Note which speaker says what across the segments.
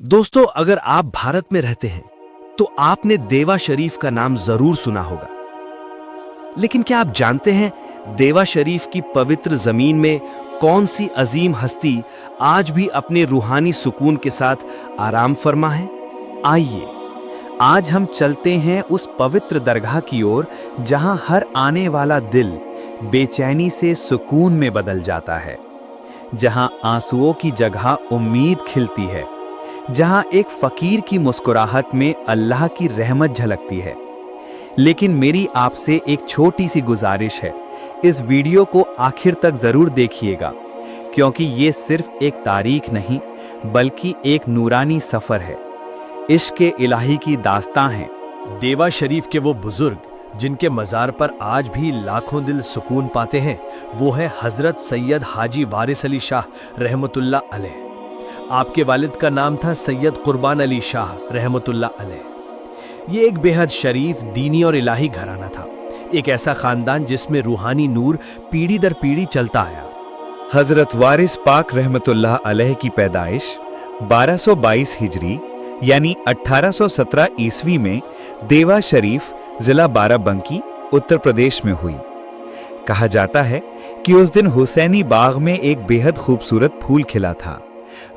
Speaker 1: दोस्तों, अगर आप भारत में रहते हैं तो आपने देवा शरीफ का नाम जरूर सुना होगा। लेकिन क्या आप जानते हैं देवा शरीफ की पवित्र जमीन में कौन सी अजीम हस्ती आज भी अपने रूहानी सुकून के साथ आराम फरमा है?
Speaker 2: आइए आज हम चलते हैं उस पवित्र दरगाह की ओर जहां हर आने वाला दिल बेचैनी से सुकून में बदल जाता है, जहां आंसुओं की जगह उम्मीद खिलती है, जहां एक फकीर की मुस्कुराहट में अल्लाह की रहमत झलकती है। लेकिन मेरी आपसे एक छोटी सी गुजारिश है, इस वीडियो को आखिर तक जरूर देखिएगा, क्योंकि ये सिर्फ एक तारीख नहीं बल्कि एक नूरानी सफर है, इश्क इलाही की दास्तां है।
Speaker 1: देवा शरीफ के वो बुजुर्ग जिनके मज़ार पर आज भी लाखों दिल सुकून पाते हैं, वो है हजरत सैयद हाजी वारिस अली शाह रहमतुल्लाह अलैह। आपके वालिद का नाम था सैयद कुर्बान अली शाह रहमतुल्लाह अलैह। ये एक बेहद शरीफ, दीनी और इलाही घराना था, एक ऐसा खानदान जिसमें रूहानी नूर पीढ़ी दर पीढ़ी चलता आया।
Speaker 2: हजरत वारिस पाक रहमतुल्लाह अलैह की पैदाइश 1222 हिजरी यानी 1817 ईस्वी में देवा शरीफ जिला बाराबंकी उत्तर प्रदेश में हुई। कहा जाता है कि उस दिन हुसैनी बाग में एक बेहद खूबसूरत फूल खिला था।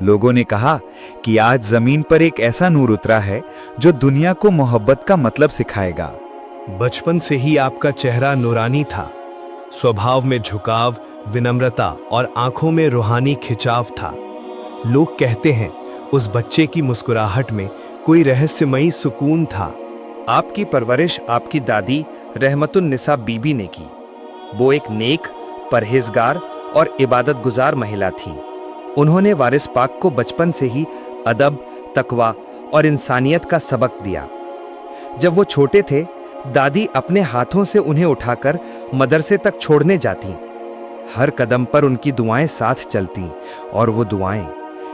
Speaker 2: लोगों ने कहा कि आज जमीन पर एक ऐसा नूर उतरा है जो दुनिया को मोहब्बत का मतलब सिखाएगा।
Speaker 1: बचपन से ही आपका चेहरा नूरानी था, स्वभाव में झुकाव, विनम्रता और आंखों में रूहानी खिंचाव था। लोग कहते हैं उस बच्चे की मुस्कुराहट में कोई रहस्यमयी सुकून था।
Speaker 2: आपकी परवरिश आपकी दादी रहमतुन्निसा बीबी ने की। वो एक नेक, परहेजगार और इबादत गुजार महिला थीं। उन्होंने वारिस पाक को बचपन से ही अदब, तकवा और इंसानियत का सबक दिया। जब वो छोटे थे, दादी अपने हाथों से उन्हें उठाकर मदरसे तक छोड़ने जातीं। हर कदम पर उनकी दुआएं साथ चलतीं, और वो दुआएं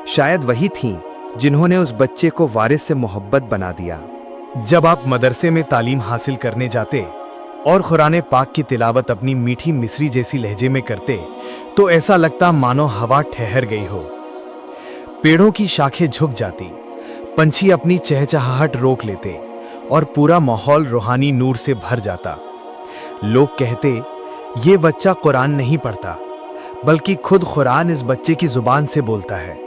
Speaker 2: शायद वही थीं जिन्होंने उस बच्चे को वारिस से मोहब्बत बना दिया।
Speaker 1: जब आप मदरसे में तालीम हासिल करने जाते और कुरान पाक की तिलावत अपनी मीठी मिस्री जैसी लहजे में करते, तो ऐसा लगता मानो हवा ठहर गई हो। पेड़ों की शाखें झुक जाती, पंछी अपनी चहचहाहट रोक लेते और पूरा माहौल रूहानी नूर से भर जाता। लोग कहते, ये बच्चा कुरान नहीं पढ़ता, बल्कि खुद कुरान इस बच्चे की जुबान से बोलता है।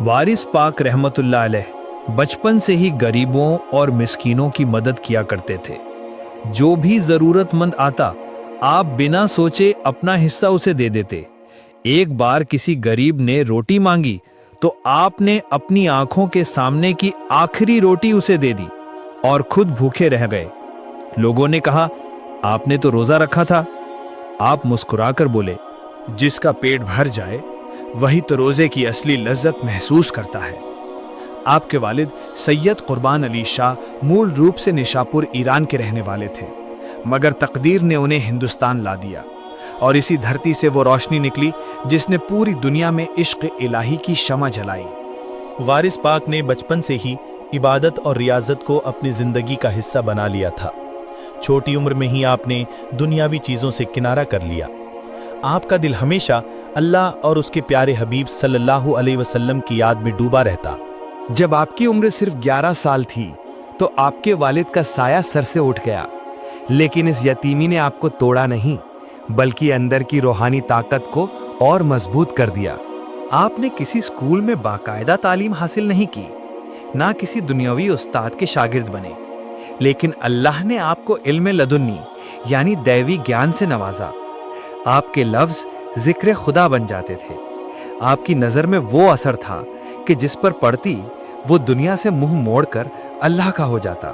Speaker 1: वारिस पाक रहमतुल्लाह अलैह बचपन से ही गरीबों और मिस्कीनों की मदद किया करते थे। जो भी जरूरतमंद आता, आप बिना सोचे अपना हिस्सा उसे दे देते। एक बार किसी गरीब ने रोटी मांगी तो आपने अपनी आंखों के सामने की आखिरी रोटी उसे दे दी और खुद भूखे रह गए। लोगों ने कहा, आपने तो रोजा रखा था। आप मुस्कुराकर बोले, जिसका पेट भर जाए वही तो रोजे की असली लज्जत महसूस करता है। आपके वालिद सैयद कुर्बान अली शाह मूल रूप से निशापुर ईरान के रहने वाले थे, मगर तकदीर ने उन्हें हिंदुस्तान ला दिया और इसी धरती से वो रोशनी निकली जिसने पूरी दुनिया में इश्क इलाही की शमा जलाई। वारिस पाक ने बचपन से ही इबादत और रियाजत को अपनी जिंदगी का हिस्सा बना लिया था। छोटी उम्र में ही आपने दुनियावी चीजों से किनारा कर लिया। आपका दिल हमेशा अल्लाह और उसके प्यारे हबीब सल्लल्लाहु अलैहि वसल्लम की याद में डूबा रहता। जब आपकी उम्र सिर्फ 11 साल थी तो आपके वालिद का साया सर से उठ गया, लेकिन इस यतीमी ने आपको तोड़ा नहीं, बल्कि अंदर की रूहानी ताकत को और मजबूत कर दिया। आपने किसी स्कूल में बाकायदा तालीम हासिल नहीं की, ना किसी दुनियावी उस्ताद के शागिर्द बने, लेकिन अल्लाह ने आपको इल्म लदुन्नी यानी दैवी ज्ञान से नवाजा। आपके लफ्ज जिक्र खुदा बन जाते थे। आपकी नजर में वो असर था कि जिस पर पड़ती वो दुनिया से मुंह मोड़कर अल्लाह का हो जाता।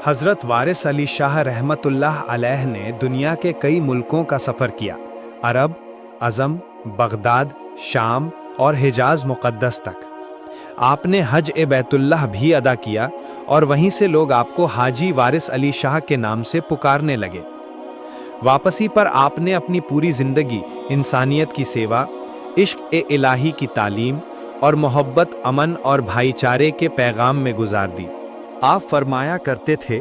Speaker 1: हजरत वारिस अली शाह रहमतुल्लाह अलैह ने दुनिया के कई मुल्कों का सफर किया, अरब, अजम, बगदाद, शाम और हिजाज मुकद्दस तक। आपने हज ए बैतुल्लाह भी अदा किया और वहीं से लोग आपको हाजी वारिस अली शाह के नाम से पुकारने लगे। वापसी पर आपने अपनी पूरी जिंदगी इंसानियत की सेवा, इश्क ए इलाही की तालीम और मोहब्बत, अमन और भाईचारे के पैगाम में गुजार दी। आप फरमाया करते थे,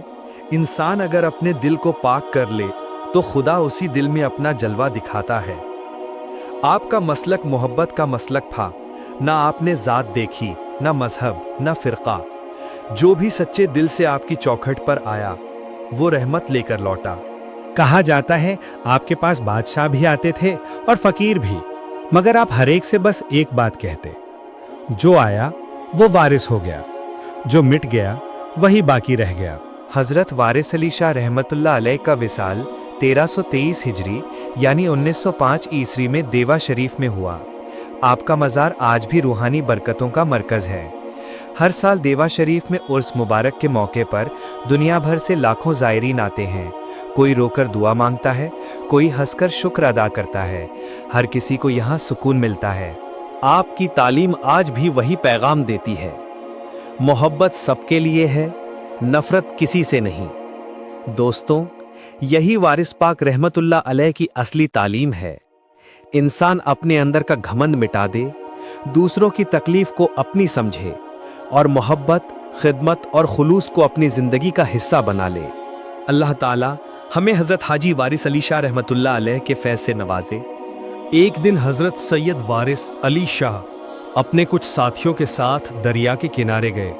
Speaker 1: इंसान अगर अपने दिल को पाक कर ले तो खुदा उसी दिल में अपना जलवा दिखाता है। आपका मसलक मोहब्बत का मसलक था, ना आपने जात देखी
Speaker 2: न मजहब, न फिरका। जो भी सच्चे दिल से आपकी चौखट पर आया, वो रहमत लेकर लौटा।
Speaker 3: कहा जाता है आपके पास बादशाह भी आते थे और फकीर भी, मगर आप हर एक से बस एक बात कहते, जो आया वो वारिस हो गया, जो मिट गया वही बाकी रह गया।
Speaker 1: हजरत वारिस अली शाह रहमतुल्लाह अलैह का विसाल 1323 हिजरी यानी 1905 ईस्वी में देवा शरीफ में हुआ। आपका मज़ार आज भी रूहानी बरकतों का मरकज़ है। हर साल देवा शरीफ में उर्स मुबारक के मौके पर दुनिया भर से लाखों ज़ायरीन आते हैं। कोई रोकर दुआ मांगता है, कोई हंसकर शुक्र अदा करता है। हर किसी को यहाँ सुकून मिलता है।
Speaker 2: आपकी तालीम आज भी वही पैगाम देती है, मोहब्बत सबके लिए है, नफरत किसी से नहीं। दोस्तों, यही वारिस पाक रहमतुल्लाह अलैह की असली तालीम है। इंसान अपने अंदर का घमंड मिटा दे, दूसरों की तकलीफ को अपनी समझे और मोहब्बत, खिदमत और खुलूस को अपनी जिंदगी का हिस्सा बना ले।
Speaker 3: अल्लाह ताला हमें हजरत हाजी वारिस अली शाह रहमतुल्लाह अलैह के फैज़ से नवाजे। एक दिन हजरत सैयद वारिस अली शाह अपने कुछ साथियों के साथ दरिया के किनारे गए।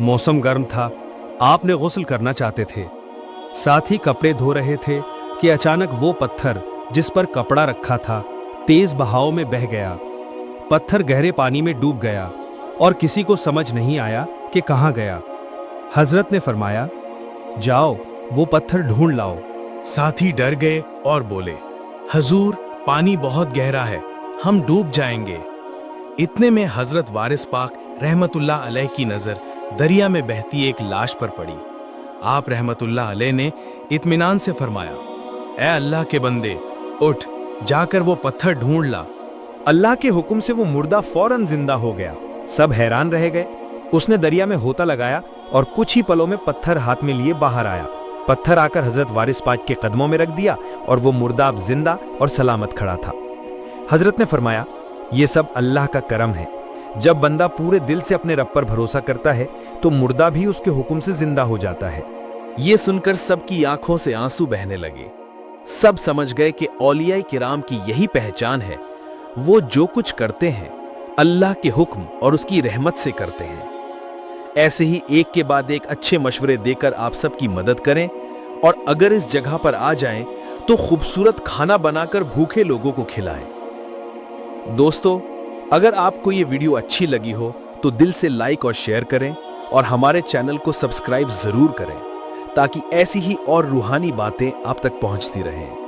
Speaker 3: मौसम गर्म था, आपने गुस्ल करना चाहते थे। साथ ही कपड़े धो रहे थे कि अचानक वो पत्थर जिस पर कपड़ा रखा था तेज बहाव में बह गया। पत्थर गहरे पानी में डूब गया और किसी को समझ नहीं आया कि कहाँ गया। हजरत ने फरमाया, जाओ वो पत्थर ढूंढ लाओ।
Speaker 4: साथी डर गए और बोले, हजूर पानी बहुत गहरा है, हम डूब जाएंगे। इतने में हजरत वारिस पाक रहमतुल्लाह अलैह की नजर दरिया में बहती एक लाश पर पड़ी। आप रहमतुल्लाह अलैह ने इत्मीनान से फरमाया, ए अल्लाह के बंदे, उठ, जाकर वो पत्थर ढूंढ ला।
Speaker 3: अल्लाह के हुक्म से वो मुर्दा फौरन जिंदा हो गया। सब हैरान रह गए। उसने दरिया में होता लगाया और कुछ ही पलों में पत्थर हाथ में लिए बाहर आया। पत्थर आकर हजरत वारिस पाक के कदमों में रख दिया और वो मुर्दा अब जिंदा और सलामत खड़ा था। हजरत ने फरमाया, ये सब अल्लाह का करम है। जब बंदा पूरे दिल से अपने रब पर भरोसा करता है तो मुर्दा भी उसके हुक्म से जिंदा हो जाता है।
Speaker 2: ये सुनकर सबकी आंखों से आंसू बहने लगे। सब समझ गए कि औलिया किराम की यही पहचान है, वो जो कुछ करते हैं अल्लाह के हुक्म और उसकी रहमत से करते हैं। ऐसे ही एक के बाद एक अच्छे मशवरे देकर आप सबकी मदद करें और अगर इस जगह पर आ जाएं तो खूबसूरत खाना बनाकर भूखे लोगों को खिलाएं। दोस्तों, अगर आपको ये वीडियो अच्छी लगी हो तो दिल से लाइक और शेयर करें और हमारे चैनल को सब्सक्राइब जरूर करें ताकि ऐसी ही और रूहानी बातें आप तक पहुंचती रहें।